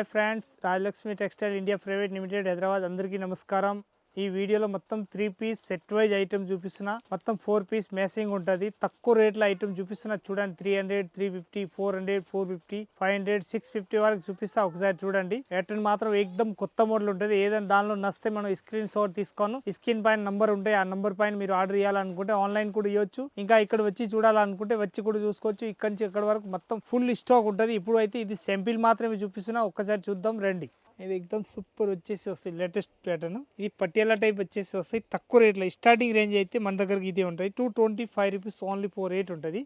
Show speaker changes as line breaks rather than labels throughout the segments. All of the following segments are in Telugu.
Hi friends, Rajalakshmi textile India private limited Hyderabad. అందరికీ నమస్కారం. ఈ వీడియోలో మొత్తం 3 పీస్ సెట్ వైజ్ ఐటమ్ చూపిస్తున్నా. మొత్తం 4 పీస్ మ్యాచింగ్ ఉంటుంది. తక్కువ రేట్ల ఐటమ్ చూపిస్తున్నా చూడండి. 300, 350, 400, 450, 500, 650 వరకు చూపిస్తా. ఒకసారి చూడండి. ప్యాటర్న్ మాత్రం ఏకదం కొత్త మోడల్ ఉంటుంది. ఏదైనా దానిలో నస్తే మనం స్క్రీన్ షాట్ తీసుకోను. స్క్రీన్ పైన నంబర్ ఉంటాయి. ఆ నంబర్ పైన మీరు ఆర్డర్ చేయాలనుకుంటే ఆన్లైన్ కూడా ఇవ్వచ్చు. ఇంకా ఇక్కడ వచ్చి చూడాలనుకుంటే వచ్చి కూడా చూసుకోవచ్చు. ఇక్కడ నుంచి ఇక్కడ వరకు మొత్తం ఫుల్ స్టాక్ ఉంటుంది. ఇప్పుడు అయితే ఇది శాంపిల్ మాత్రమే చూపిస్తున్నా. ఒక్కసారి చూద్దాం రండి. ఇది ఎక్దమ్ సూపర్ వచ్చేసి వస్తాయి. Latest pattern. ఇది పటియాలా టైప్ వచ్చేసి వస్తాయి. తక్కువ రేట్లో స్టార్టింగ్ రేంజ్ అయితే మన దగ్గరికి ఇదే ఉంటుంది. 225 రూపీస్ ఓన్లీ 4 ఉంటుంది.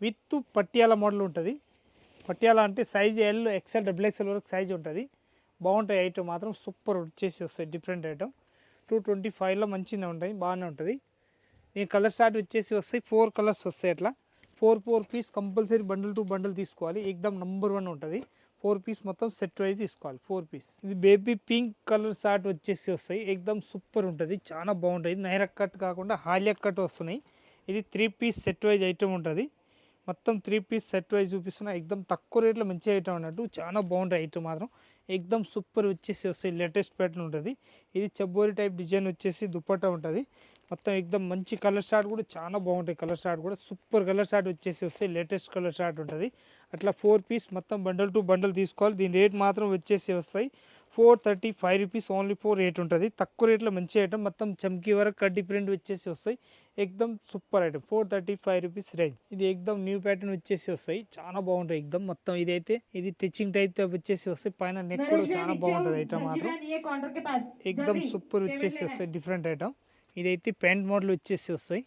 విత్ పటియాలా మోడల్ ఉంటుంది. పటియాలా అంటే సైజ్ ఎల్, ఎక్స్ఎల్, XXL వరకు సైజ్ ఉంటుంది. బాగుంటాయి ఐటమ్ మాత్రం సూపర్ వచ్చేసి వస్తాయి. డిఫరెంట్ ఐటమ్ 225లో మంచిగా ఉంటాయి, బాగానే ఉంటుంది. దీని కలర్ స్టార్ట్ వచ్చేసి వస్తాయి. 4 కలర్స్ వస్తాయి. అట్లా 4 piece compulsory bundle to bundle తీసుకోవాలి. ఎక్దమ్ నంబర్ 1 ఉంటుంది. 4 పీస్ మొత్తం సెట్ వైజ్ తీసుకోవాలి. 4 పీస్. ఇది బేబీ పింక్ కలర్ షార్ట్ వచ్చేసి వస్తాయి. ఎక్దమ్ సూపర్ ఉంటుంది, చాలా బాగుంటుంది. నైరా కట్ కాకుండా హాలియా కట్ వస్తున్నాయి. ఇది 3 పీస్ సెట్ వైజ్ ఐటమ్ ఉంటుంది. మొత్తం 3 పీస్ సెట్ వైజ్ చూపిస్తున్నా. ఎక్దమ్ తక్కువ రేట్లో మంచి ఐటమ్ అన్నట్టు, చాలా బాగుంటుంది ఐటమ్ మాత్రం. ఎక్దమ్ సూపర్ వచ్చేసి వస్తాయి. లేటెస్ట్ ప్యాటర్న్ ఉంటుంది. ఇది చబ్బోరి టైప్ డిజైన్ వచ్చేసి దుపట్టా ఉంటుంది. మొత్తం ఎక్దమ్ మంచి కలర్ షార్ట్ కూడా చాలా బాగుంటాయి. కలర్ షార్ట్ కూడా సూపర్ కలర్ షార్ట్ వచ్చేసి వస్తాయి. లేటెస్ట్ కలర్ షార్ట్ ఉంటుంది. అట్లా 4 పీస్ మొత్తం బండల్ టు బండల్ తీసుకోవాలి. దీని రేట్ మాత్రం వచ్చేసి వస్తాయి 435 రూపీస్ ఓన్లీ 4 రేట్ ఉంటుంది. తక్కువ రేట్లో మంచి ఐటమ్. మొత్తం చమ్కీ వరకు కడ్డీ ప్రింట్ వచ్చేసి వస్తాయి. ఎక్దమ్ సూపర్ ఐటమ్. 435 rupees range. ఇది ఎక్దమ్ న్యూ ప్యాటర్న్ వచ్చేసి వస్తాయి. చాలా బాగుంటాయి ఎక్దమ్. మొత్తం ఇదైతే ఇది టిచ్చింగ్ టైప్ వచ్చేసి వస్తాయి. పైన నెక్ కూడా చాలా బాగుంటుంది ఐటమ్ మాత్రం. ఎక్దమ్ సూపర్ వచ్చేసి వస్తాయి. Different item. ఇదైతే ప్యాంట్ మోడల్ వచ్చేసి వస్తాయి.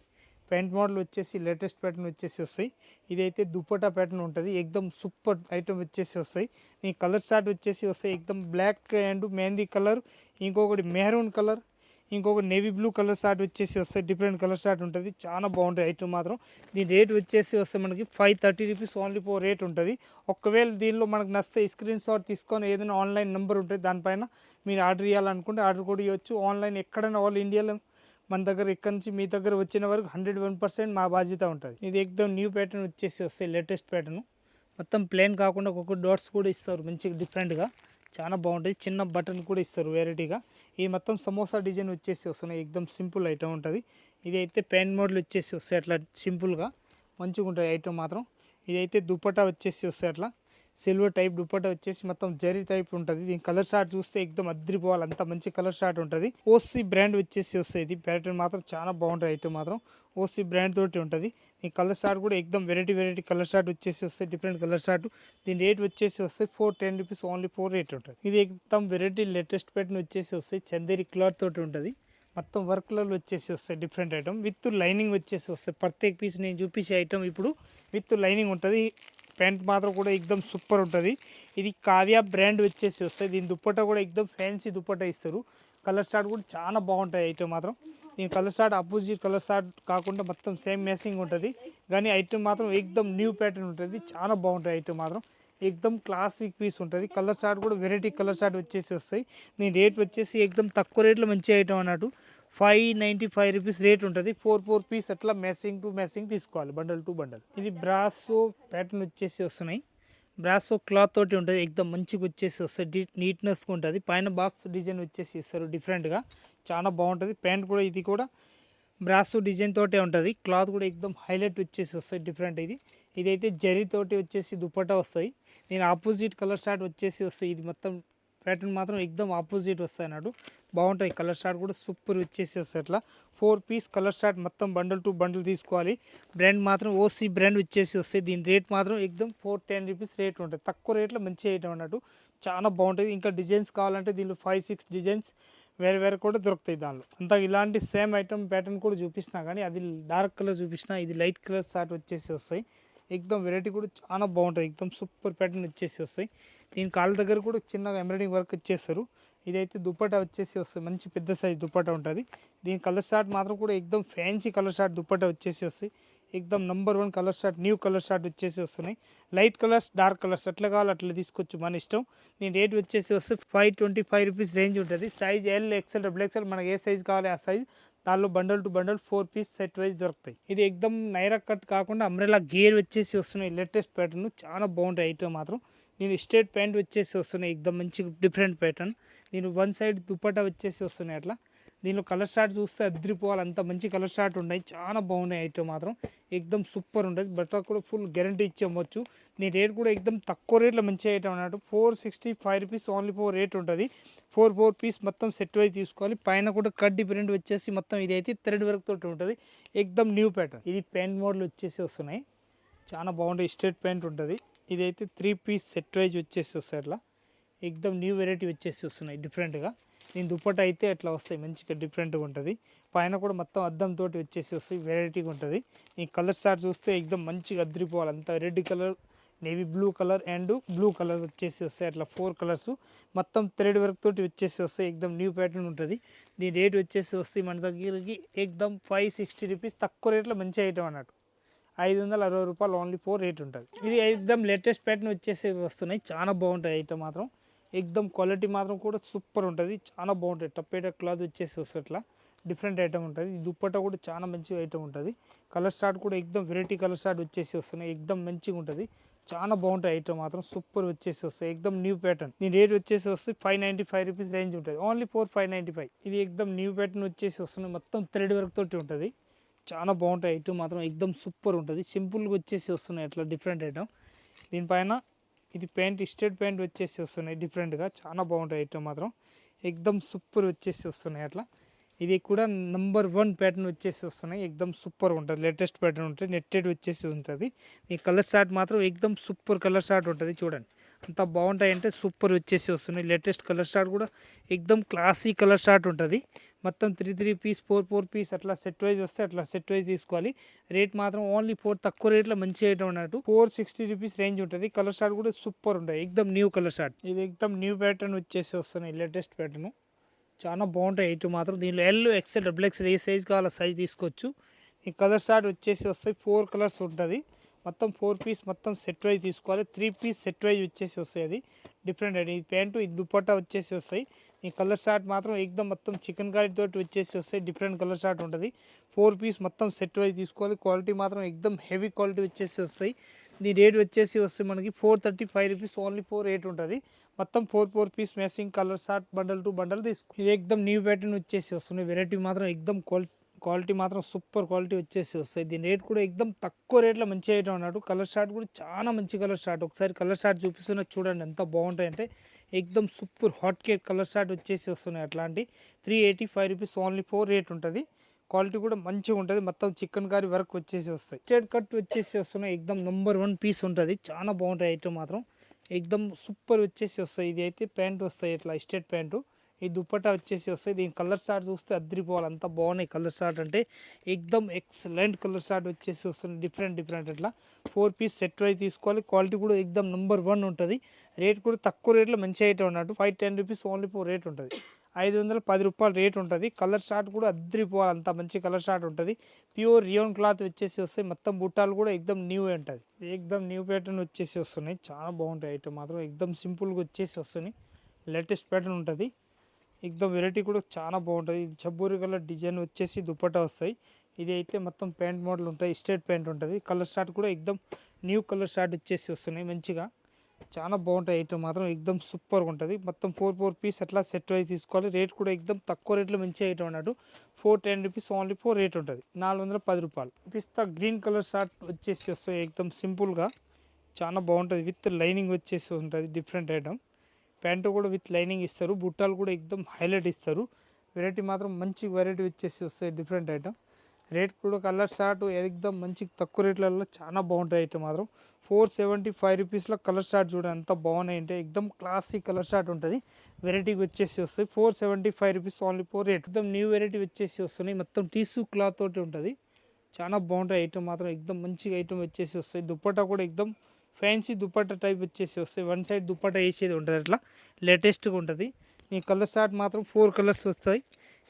ప్యాంట్ మోడల్ వచ్చేసి లేటెస్ట్ ప్యాటర్న్ వచ్చేసి వస్తాయి. ఇదైతే దుపట్టా ప్యాటర్న్ ఉంటుంది. ఎక్దమ్ సూపర్ ఐటమ్ వచ్చేసి వస్తాయి. ఈ కలర్ షార్ట్ వచ్చేసి వస్తాయి. ఎక్దమ్ బ్లాక్ అండ్ మెహందీ కలర్, ఇంకొకటి మెహరూన్ కలర్, ఇంకొకటి నేవీ బ్లూ కలర్ షార్ట్ వచ్చేసి వస్తాయి. డిఫరెంట్ కలర్ షార్ట్ ఉంటుంది. చాలా బాగుంటుంది ఐటమ్ మాత్రం. దీని రేట్ వచ్చేసి వస్తే మనకి 530 రూపీస్ ఓన్లీ 4 రేట్ ఉంటుంది. ఒకవేళ దీనిలో మనకు నచ్చితే స్క్రీన్ షాట్ తీసుకొని ఏదైనా ఆన్లైన్ నెంబర్ ఉంటుంది, దానిపైన మీరు ఆర్డర్ చేయాలనుకుంటే ఆర్డర్ కూడా ఇవ్వచ్చు. ఆన్లైన్ ఎక్కడైనా ఆల్ ఇండియాలో మన దగ్గర ఇక్కడ నుంచి మీ దగ్గర వచ్చిన వరకు 101% మా బాధ్యత ఉంటుంది. ఇది ఎక్దమ్ న్యూ ప్యాటర్న్ వచ్చేసి వస్తాయి. Latest pattern. మొత్తం ప్లేన్ కాకుండా ఒక్కొక్క డాట్స్ కూడా ఇస్తారు మంచిగా డిఫరెంట్గా, చాలా బాగుంటుంది. చిన్న బటన్ కూడా ఇస్తారు వెరైటీగా. ఇది మొత్తం సమోసా డిజైన్ వచ్చేసి వస్తున్నాయి. ఎక్దమ్ సింపుల్ ఐటమ్ ఉంటుంది. ఇది అయితే ప్యాంట్ మోడల్ వచ్చేసి వస్తాయి. అట్లా సింపుల్గా మంచిగా ఉంటుంది ఐటమ్ మాత్రం. ఇదైతే దుపట్టా వచ్చేసి వస్తాయి. అట్లా సిల్వర్ టైప్ దుపట్టా వచ్చేసి మొత్తం జరీ టైప్ ఉంటుంది. దీని కలర్ షార్ట్ చూస్తే ఎక్దమ్ అద్రిపోవాలి, అంత మంచి కలర్ షార్ట్ ఉంటుంది. ఓసీ బ్రాండ్ వచ్చేసి వస్తాయి. ఇది ప్యాటర్న్ మాత్రం చాలా బాగుంటుంది ఐటమ్ మాత్రం. ఓసీ బ్రాండ్ తోటి ఉంటుంది. ఈ కలర్ షార్ట్ కూడా ఎక్దమ్ వెరైటీ కలర్ షార్ట్ వచ్చేసి వస్తాయి. Different colour short. దీని రేట్ వచ్చేసి వస్తాయి 410 రూపీస్ ఓన్లీ 4 రేట్ ఉంటుంది. ఇది ఎక్దమ్ వెరైటీ లేటెస్ట్ ప్యాటర్న్ వచ్చేసి వస్తాయి. చందేరి క్లాత్ తోటి ఉంటుంది. మొత్తం వర్క్లలో వచ్చేసి వస్తాయి. డిఫరెంట్ ఐటమ్ విత్ లైనింగ్ వచ్చేసి వస్తాయి. ప్రత్యేక పీస్ నేను చూపించే ఐటమ్ ఇప్పుడు విత్ లైనింగ్ ఉంటుంది. ప్యాంట్ మాత్రం కూడా ఎక్దమ్ సూపర్ ఉంటుంది. ఇది కావ్య బ్రాండ్ వచ్చేసి వస్తాయి. దీని దుప్పట్టా కూడా ఎక్దమ్ ఫ్యాన్సీ దుప్పట్టా ఇస్తారు. కలర్ షార్ట్ కూడా చాలా బాగుంటాయి ఐటమ్ మాత్రం. దీని colour short opposite colour short కాకుండా మొత్తం సేమ్ మ్యాచింగ్ ఉంటుంది. కానీ ఐటమ్ మాత్రం ఎక్దమ్ న్యూ ప్యాటర్న్ ఉంటుంది. చాలా బాగుంటుంది ఐటమ్ మాత్రం. ఎక్దమ్ క్లాసిక్ పీస్ ఉంటుంది. కలర్ షార్ట్ కూడా వెరైటీ కలర్ షార్ట్ వచ్చేసి వస్తాయి. దీని రేట్ వచ్చేసి ఎక్దమ్ తక్కువ రేట్లో మంచి ఐటమ్ అన్నట్టు. 595 రూపీస్ రేట్ ఉంటుంది. 4 పీస్ అట్లా మ్యాచింగ్ టు మ్యాచింగ్ తీసుకోవాలి, బండల్ టు బండల్. ఇది బ్రాసో ప్యాటర్న్ వచ్చేసి వస్తున్నాయి. బ్రాసో క్లాత్ తోటి ఉంటుంది. ఎక్దమ్ మంచిగా వచ్చేసి వస్తాయి. నీట్నెస్గా ఉంటుంది. పైన బాక్స్ డిజైన్ వచ్చేసి ఇస్తారు డిఫరెంట్గా, చాలా బాగుంటుంది. ప్యాంట్ కూడా ఇది కూడా బ్రాసో డిజైన్ తోటే ఉంటుంది. క్లాత్ కూడా ఎక్దమ్ హైలైట్ వచ్చేసి వస్తాయి. డిఫరెంట్ ఇది. ఇదైతే జరీ తోటి వచ్చేసి దుపట్టా వస్తాయి. నేను ఆపోజిట్ కలర్ షార్ట్ వచ్చేసి వస్తాయి. ఇది మొత్తం ప్యాటర్న్ మాత్రం ఎక్దమ్ ఆపోజిట్ వస్తాయి అన్నట్టు. బాగుంటాయి. కలర్ షార్ట్ కూడా సూపర్ వచ్చేసి వస్తాయి. అట్లా 4 పీస్ కలర్ షార్ట్ మొత్తం బండల్ టు బండల్ తీసుకోవాలి. బ్రాండ్ మాత్రం ఓసీ బ్రాండ్ వచ్చేసి వస్తాయి. దీని రేట్ మాత్రం ఎక్దమ్ 410 రూపీస్ రేట్ ఉంటుంది. తక్కువ రేట్లో మంచి ఐటమ్ అన్నట్టు, చాలా బాగుంటుంది. ఇంకా డిజైన్స్ కావాలంటే దీనిలో 5-6 డిజైన్స్ వేరే కూడా దొరుకుతాయి దానిలో. అంతా ఇలాంటి సేమ్ ఐటమ్ ప్యాటర్న్ కూడా చూపిస్తున్నా, కానీ అది డార్క్ కలర్ చూపించిన, ఇది లైట్ కలర్ షార్ట్ వచ్చేసి వస్తాయి. ఎక్దమ్ వెరైటీ కూడా చాలా బాగుంటుంది. ఎక్దమ్ సూపర్ ప్యాటర్న్ వచ్చేసి వస్తాయి. దీని కాళ్ళ దగ్గర కూడా చిన్నగా ఎంబ్రాయిడింగ్ వర్క్ ఇచ్చేస్తారు. ఇదైతే దుపట్టా వచ్చేసి వస్తుంది. మంచి పెద్ద సైజ్ దుపట్టా ఉంటుంది. దీని కలర్ షార్ట్ మాత్రం కూడా ఎక్దమ్ ఫ్యాన్సీ కలర్ షార్ట్ దుపట్టా వచ్చేసి వస్తాయి. ఎక్దమ్ number 1 colour short, new colour short వచ్చేసి వస్తున్నాయి. లైట్ కలర్స్, డార్క్ కలర్స్ ఎట్లా కావాలి అట్లా తీసుకోవచ్చు, మన ఇష్టం. దీని రేట్ వచ్చేసి వస్తే 525 రూపీస్ రేంజ్ ఉంటుంది. సైజ్ ఎల్, ఎక్స్ఎల్, XXL మనకి ఏ సైజ్ కావాలి ఆ సైజ్. దానిలో bundle to bundle 4 piece set wise దొరుకుతాయి. ఇది ఎక్దమ్ నైరా కట్ కాకుండా అంబ్రెలా గేర్ వచ్చేసి వస్తున్నాయి. లేటెస్ట్ ప్యాటర్న్ చాలా బాగుంటాయి ఐటమ్ మాత్రం. దీని స్ట్రేట్ ప్యాంట్ వచ్చేసి వస్తున్నాయి ఎక్దమ్ మంచి డిఫరెంట్ ప్యాటర్న్. దీని వన్ సైడ్ దుపట్టా వచ్చేసి వస్తున్నాయి అట్లా. దీనిలో కలర్ షార్ట్ చూస్తే అద్రిపోవాలి, అంత మంచి కలర్ షార్ట్ ఉన్నాయి. చాలా బాగున్నాయి ఐటమ్ మాత్రం ఎక్దమ్ సూపర్ ఉంటుంది. బట్ట కూడా ఫుల్ గ్యారంటీ ఇచ్చి అమ్మొచ్చు. దీని రేట్ కూడా ఎక్దమ్ తక్కువ రేట్లో మంచి ఐటమ్ అన్నట్టు. 465 రూపీస్ ఓన్లీ 4 రేట్ ఉంటుంది. 4 పీస్ మొత్తం సెట్ వైజ్ తీసుకోవాలి. పైన కూడా కట్ డిఫరెంట్ వచ్చేసి మొత్తం ఇది అయితే థ్రెడ్ వర్క్ తోటి ఉంటుంది. ఎక్దమ్ న్యూ ప్యాటర్న్. ఇది ప్యాంట్ మోడల్ వచ్చేసి వస్తున్నాయి, చాలా బాగుంటాయి. స్ట్రేట్ ప్యాంట్ ఉంటుంది. ఇదైతే 3 పీస్ సెట్ వైజ్ వచ్చేసి వస్తాయి అట్లా. ఎక్దమ్ న్యూ వెరైటీ వచ్చేసి వస్తున్నాయి డిఫరెంట్గా. దీని దుప్పట అయితే అట్లా వస్తాయి, మంచిగా డిఫరెంట్గా ఉంటుంది. పైన కూడా మొత్తం అద్దంతో వచ్చేసి వస్తాయి, వెరైటీగా ఉంటుంది. ఈ కలర్ స్టార్ట్ చూస్తే ఎక్దమ్ మంచిగా అద్రిపోవాలి. అంతా red colour, navy blue colour and blue colour వచ్చేసి వస్తాయి అట్లా. 4 కలర్స్ మొత్తం థ్రెడ్ వర్క్ తోటి వచ్చేసి వస్తాయి. ఎక్దమ్ న్యూ ప్యాటర్న్ ఉంటుంది. దీని రేట్ వచ్చేసి వస్తాయి మన దగ్గరికి ఎక్దమ్ 560 రూపీస్. తక్కువ రేట్లో మంచి ఐటమ్ అన్నట్టు. 560 రూపాయలు ఓన్లీ 4 రేట్ ఉంటుంది. ఇది ఎక్దమ్ లేటెస్ట్ ప్యాటర్న్ వచ్చేసి వస్తున్నాయి, చాలా బాగుంటాయి ఐటమ్ మాత్రం. ఎక్దమ్ క్వాలిటీ మాత్రం కూడా సూపర్ ఉంటుంది, చాలా బాగుంటుంది. టప్పేట క్లాత్ వచ్చేసి వస్తుంది అట్లా, డిఫరెంట్ ఐటమ్ ఉంటుంది. ఈ దుప్పట్టా కూడా చాలా మంచి ఐటమ్ ఉంటుంది. కలర్ స్టార్ట్ కూడా ఎక్దమ్ వెరైటీ కలర్ స్టార్ట్ వచ్చేసి వస్తున్నాయి. ఎక్దమ్ మంచిగా ఉంటుంది, చాలా బాగుంటాయి ఐటమ్ మాత్రం. సూపర్ వచ్చేసి వస్తాయి, ఎక్దమ్ న్యూ ప్యాటర్న్. దీని రేట్ వచ్చేసి వస్తే 595 రూపీస్ రేంజ్ ఉంటుంది. ఓన్లీ 4595. ఇది ఎక్దమ్ న్యూ ప్యాటర్న్ వచ్చేసి వస్తున్నాయి, మొత్తం థ్రెడ్ వర్క్ తోటి ఉంటుంది. చాలా బాగుంటాయి ఐటమ్ మాత్రం, ఎక్దమ్ సూపర్ ఉంటుంది. సింపుల్గా వచ్చేసి వస్తున్నాయి అట్లా, డిఫరెంట్ ఐటమ్. దీనిపైన ఇది ప్యాంట్, స్ట్రేట్ ప్యాంట్ వచ్చేసి వస్తున్నాయి డిఫరెంట్గా, చాలా బాగుంటాయి ఐటమ్ మాత్రం. ఎక్దమ్ సూపర్ వచ్చేసి వస్తున్నాయి అట్లా. ఇది కూడా నంబర్ 1 ప్యాటర్న్ వచ్చేసి వస్తున్నాయి. ఎక్దమ్ సూపర్ ఉంటుంది, లేటెస్ట్ ప్యాటర్న్ ఉంటుంది. నెట్టెడ్ వచ్చేసి ఉంటుంది. ఈ కలర్ షార్ట్ మాత్రం ఎక్దమ్ సూపర్ కలర్ షార్ట్ ఉంటుంది. చూడండి అంత బాగుంటాయి అంటే సూపర్ వచ్చేసి వస్తున్నాయి. లేటెస్ట్ కలర్ షార్ట్ కూడా ఎక్దమ్ క్లాసీ కలర్ షార్ట్ ఉంటుంది. మొత్తం 3 పీస్ 4 పీస్ అట్లా సెట్ వైజ్ వస్తే అట్లా సెట్ వైజ్ తీసుకోవాలి. రేట్ మాత్రం ఓన్లీ 4, తక్కువ రేట్లో మంచి ఐటమ్ అన్నట్టు. 460 రూపీస్ రేంజ్ ఉంటుంది. కలర్ షార్ట్ కూడా సూపర్ ఉంటుంది, ఎక్దమ్ న్యూ కలర్ షార్ట్. ఇది ఎక్దమ్ న్యూ ప్యాటర్న్ వచ్చేసి వస్తున్నాయి, లేటెస్ట్ ప్యాటర్న్. చాలా బాగుంటాయి ఐటమ్ మాత్రం. దీనిలో ఎల్, ఎక్సెల్, డబుల్ ఎక్సెల్ ఏ సైజ్ కావాలో సైజ్ తీసుకోవచ్చు. ఈ కలర్ షార్ట్ వచ్చేసి వస్తాయి, 4 కలర్స్ ఉంటుంది. మొత్తం 4 పీస్ మొత్తం సెట్ వైజ్ తీసుకోవాలి. 3 పీస్ సెట్ వైజ్ వచ్చేసి వస్తాయి. అది డిఫరెంట్ అండి. ఈ ప్యాంటు, ఈ దుపట్టా వచ్చేసి వస్తాయి. ఈ కలర్ షార్ట్ మాత్రం ఎక్దమ్ మొత్తం చికెన్ కర్రీ తోటి వచ్చేసి వస్తాయి. డిఫరెంట్ కలర్ షార్ట్ ఉంటుంది. 4 పీస్ మొత్తం సెట్ వైజ్ తీసుకోవాలి. క్వాలిటీ మాత్రం ఎక్దమ్ హెవీ క్వాలిటీ వచ్చేసి వస్తాయి. దీని రేట్ వచ్చేసి వస్తే మనకి 435 రూపీస్ ఓన్లీ 4 రేట్ ఉంటుంది. మొత్తం 4 piece matching colour short bundle to bundle తీసుకో. ఇది ఎక్దమ్ న్యూ ప్యాటర్న్ వచ్చేసి వస్తుంది. వెరైటీ మాత్రం ఎక్దమ్ క్వాలిటీ మాత్రం సూపర్ క్వాలిటీ వచ్చేసి వస్తాయి. దీని రేట్ కూడా ఎక్దమ్ తక్కువ రేట్లో మంచి ఐటమ్ అన్నట్టు. కలర్ షార్ట్ కూడా చాలా మంచి కలర్ షార్ట్. ఒకసారి కలర్ షార్ట్ చూపిస్తున్నా చూడండి ఎంత బాగుంటాయి అంటే. ఎక్దమ్ super hot cake colour short వచ్చేసి వస్తున్నాయి. అట్లాంటి 385 రూపీస్ ఓన్లీ 4 రేట్ ఉంటుంది. క్వాలిటీ కూడా మంచిగా ఉంటుంది. మొత్తం చికెన్ కర్రీ వర్క్ వచ్చేసి వస్తాయి. స్ట్రేట్ కట్ వచ్చేసి వస్తున్నాయి. ఎక్దమ్ నంబర్ 1 పీస్ ఉంటుంది. చాలా బాగుంటాయి ఐటమ్ మాత్రం, ఎక్దమ్ సూపర్ వచ్చేసి వస్తాయి. ఇది అయితే ప్యాంట్ వస్తాయి ఇట్లా, స్ట్రేట్ ప్యాంటు. ఈ దుప్పట్టా వచ్చేసి వస్తాయి. దీని కలర్ షార్ట్ చూస్తే అద్దరిపోవాలి, అంత బాగున్నాయి కలర్ షార్ట్ అంటే. ఎక్దమ్ ఎక్సలెంట్ కలర్ షార్ట్ వచ్చేసి వస్తుంది. డిఫరెంట్ ఇట్లా 4 పీస్ సెట్ వైజ్ తీసుకోవాలి. క్వాలిటీ కూడా ఎక్దమ్ నంబర్ 1 ఉంటుంది. రేట్ కూడా తక్కువ రేట్లో మంచి ఐటమ్ అన్నట్టు. 510 రూపీస్ ఓన్లీ 4 రేట్ ఉంటుంది. 510 రూపాయలు రేట్ ఉంటుంది. కలర్ షార్ట్ కూడా అద్దరిపోవాలి, అంత మంచి కలర్ షార్ట్ ఉంటుంది. ప్యూర్ రియోన్ క్లాత్ వచ్చేసి వస్తాయి. మొత్తం బుట్టాలు కూడా ఎక్దమ్ న్యూ ఉంటుంది. ఎక్దమ్ న్యూ ప్యాటర్న్ వచ్చేసి వస్తున్నాయి. చాలా బాగుంటాయి ఐటమ్ మాత్రం. ఎక్దమ్ సింపుల్గా వచ్చేసి వస్తున్నాయి. లేటెస్ట్ ప్యాటర్న్ ఉంటుంది. ఎక్దమ్ వెరైటీ కూడా చాలా బాగుంటుంది. ఇది చబ్బూరి కలర్ డిజైన్ వచ్చేసి దుపట్టా వస్తాయి. ఇది అయితే మొత్తం ప్యాంట్ మోడల్ ఉంటాయి. స్ట్రేట్ ప్యాంట్ ఉంటుంది. కలర్ షార్ట్ కూడా ఎక్దమ్ న్యూ కలర్ షార్ట్ వచ్చేసి వస్తున్నాయి. మంచిగా చాలా బాగుంటాయి ఐటమ్ మాత్రం. ఎక్దమ్ సూపర్గా ఉంటుంది. మొత్తం 4 పీస్ అట్లా సెట్ వైజ్ తీసుకోవాలి. రేట్ కూడా ఎక్దమ్ తక్కువ రేట్లో మంచి ఐటమ్ అన్నట్టు. 410 రూపీస్ ఓన్లీ 4 రేట్ ఉంటుంది. 410 రూపాయలు. పిస్తా గ్రీన్ కలర్ షార్ట్ వచ్చేసి వస్తాయి. ఎక్దమ్ సింపుల్గా చాలా బాగుంటుంది. విత్ లైనింగ్ వచ్చేసి ఉంటుంది. Different item. ప్యాంటు కూడా విత్ లైనింగ్ ఇస్తారు. బుట్టాలు కూడా ఎక్దమ్ హైలైట్ ఇస్తారు. వెరైటీ మాత్రం మంచి వెరైటీ వచ్చేసి వస్తాయి. Different item. రేట్ కూడా కలర్ షార్ట్ ఎక్దమ్ మంచి తక్కువ రేట్లలో చాలా బాగుంటాయి ఐటమ్ మాత్రం. 475 రూపీస్లో కలర్ షార్ట్ చూడండి ఎంత బాగున్నాయి అంటే. ఎక్దమ్ క్లాసిక్ కలర్ షార్ట్ ఉంటుంది. వెరైటీకి వచ్చేసి వస్తాయి. 475 రూపీస్ ఓన్లీ 4 రేట్. ఎక్దమ్ న్యూ వెరైటీ వచ్చేసి వస్తున్నాయి. మొత్తం టిష్యూ క్లాత్ తోటి ఉంటుంది. చాలా బాగుంటాయి ఐటమ్ మాత్రం. ఎక్దమ్ మంచిగా ఐటమ్ వచ్చేసి వస్తాయి. దుప్పట్టా కూడా ఎక్దమ్ ఫ్యాన్సీ దుపట్టా టైప్ వచ్చేసి వస్తాయి. 1 సైడ్ దుపట్టా వేసేది ఉంటుంది అట్లా, లేటెస్ట్గా ఉంటుంది. ఈ కలర్ షార్ట్ మాత్రం 4 కలర్స్ వస్తాయి.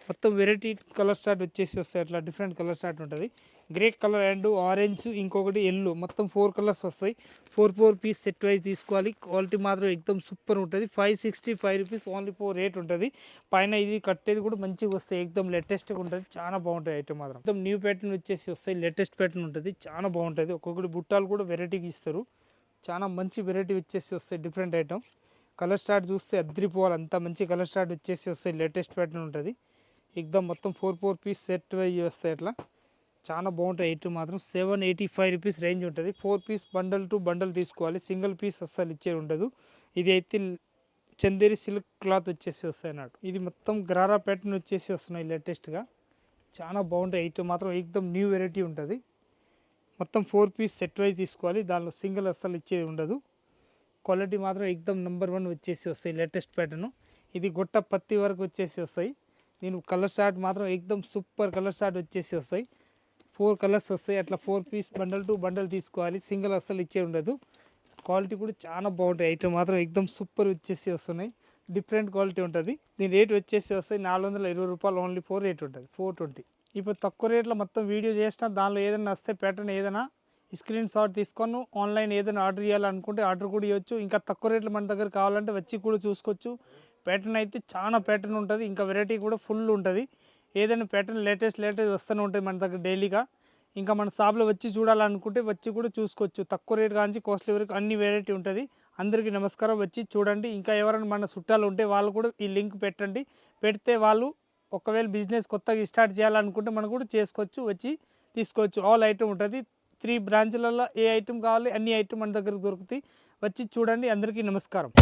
మొత్తం వెరైటీ కలర్ షార్ట్ వచ్చేసి వస్తాయి అట్లా. డిఫరెంట్ కలర్ షార్ట్ ఉంటుంది. గ్రే కలర్ అండ్ ఆరెంజ్, ఇంకొకటి ఎల్లో, మొత్తం 4 కలర్స్ వస్తాయి. 4 పీస్ సెట్ వైజ్ తీసుకోవాలి. క్వాలిటీ మాత్రం ఎక్దమ్ సూపర్ ఉంటుంది. 565 రూపీస్ ఓన్లీ 4 రేట్ ఉంటుంది. పైన ఇది కట్టేది కూడా మంచిగా వస్తాయి. ఎక్దమ్ లేటెస్ట్గా ఉంటుంది. చాలా బాగుంటాయి ఐటమ్ మాత్రం. మొత్తం న్యూ ప్యాటర్న్ వచ్చేసి వస్తాయి. లేటెస్ట్ ప్యాటర్న్ ఉంటుంది. చాలా బాగుంటుంది. ఒక్కొక్కటి బుట్టాలు కూడా వెరైటీకి ఇస్తారు. చాలా మంచి వెరైటీ వచ్చేసి వస్తాయి. డిఫరెంట్ ఐటమ్ కలర్ స్టార్ట్ చూస్తే అద్రిపోవాలి, అంత మంచి కలర్ స్టార్ట్ వచ్చేసి వస్తాయి. లేటెస్ట్ ప్యాటర్న్ ఉంటుంది. ఎక్దమ్ మొత్తం 4 పీస్ సెట్ వైజ్ వస్తాయి. అట్లా చాలా బాగుంటాయి. ఐటమ్ మాత్రం 785 రూపీస్ రేంజ్ ఉంటుంది. 4 పీస్ బండల్ టు బండల్ తీసుకోవాలి, సింగిల్ పీస్ అస్సలు ఇచ్చే ఉండదు. ఇది అయితే చందేరి సిల్క్ క్లాత్ వచ్చేసి వస్తాయి అన్నట్టు. ఇది మొత్తం గ్రారా ప్యాటర్న్ వచ్చేసి వస్తున్నాయి లేటెస్ట్గా. చాలా బాగుంటాయి. ఐటమ్ మాత్రం ఎక్దమ్ న్యూ వెరైటీ ఉంటుంది. మొత్తం 4 పీస్ సెట్ వైజ్ తీసుకోవాలి, దానిలో సింగిల్ అస్సలు ఇచ్చేది ఉండదు. క్వాలిటీ మాత్రం ఎక్దమ్ నెంబర్ 1 వచ్చేసి వస్తాయి. లేటెస్ట్ ప్యాటర్న్ ఇది గొట్ట పత్తి వరకు వచ్చేసి వస్తాయి. నేను కలర్ షార్ట్ మాత్రం ఎక్దమ్ సూపర్ కలర్ షార్ట్ వచ్చేసి వస్తాయి. 4 కలర్స్ వస్తాయి. అట్లా 4 పీస్ బండల్ టు బండల్ తీసుకోవాలి, సింగిల్ అస్సలు ఇచ్చే ఉండదు. క్వాలిటీ కూడా చాలా బాగుంటాయి. ఐటమ్ మాత్రం ఎక్దమ్ సూపర్ వచ్చేసి వస్తున్నాయి. డిఫరెంట్ క్వాలిటీ ఉంటుంది. దీని రేట్ వచ్చేసి వస్తాయి 420 రూపాయలు. ఓన్లీ 4 రేట్ ఉంటుంది 420. ఇప్పుడు తక్కువ రేట్లో మొత్తం వీడియో చేసిన దానిలో ఏదైనా వస్తే ప్యాటర్న్ ఏదైనా స్క్రీన్ షాట్ తీసుకొని ఆన్లైన్ ఏదైనా ఆర్డర్ చేయాలనుకుంటే ఆర్డర్ కూడా ఇవ్వచ్చు. ఇంకా తక్కువ రేట్లో మన దగ్గర కావాలంటే వచ్చి కూడా చూసుకోవచ్చు. ప్యాటర్న్ అయితే చాలా ప్యాటర్న్ ఉంటుంది. ఇంకా వెరైటీ కూడా ఫుల్ ఉంటుంది. ఏదైనా ప్యాటర్న్ లేటెస్ట్ వస్తూనే ఉంటుంది మన దగ్గర డైలీగా. ఇంకా మన షాప్లో వచ్చి చూడాలనుకుంటే వచ్చి కూడా చూసుకోవచ్చు. తక్కువ రేట్ కాంచి కాస్ట్లీ వరకు అన్ని వెరైటీ ఉంటుంది. అందరికీ నమస్కారం, వచ్చి చూడండి. ఇంకా ఎవరైనా మన చుట్టాలు ఉంటే వాళ్ళు కూడా ఈ లింక్ పెట్టండి. పెడితే వాళ్ళు ఒకవేళ బిజినెస్ కొత్తగా స్టార్ట్ చేయాలనుకుంటే మనం కూడా చేసుకోవచ్చు, వచ్చి తీసుకోవచ్చు. ఆల్ ఐటమ్ ఉంటుంది. 3 బ్రాంచ్లలో ఏ ఐటమ్ కావాలి అన్ని ఐటమ్ మన దగ్గర దొరుకుతాయి. వచ్చి చూడండి. అందరికీ నమస్కారం.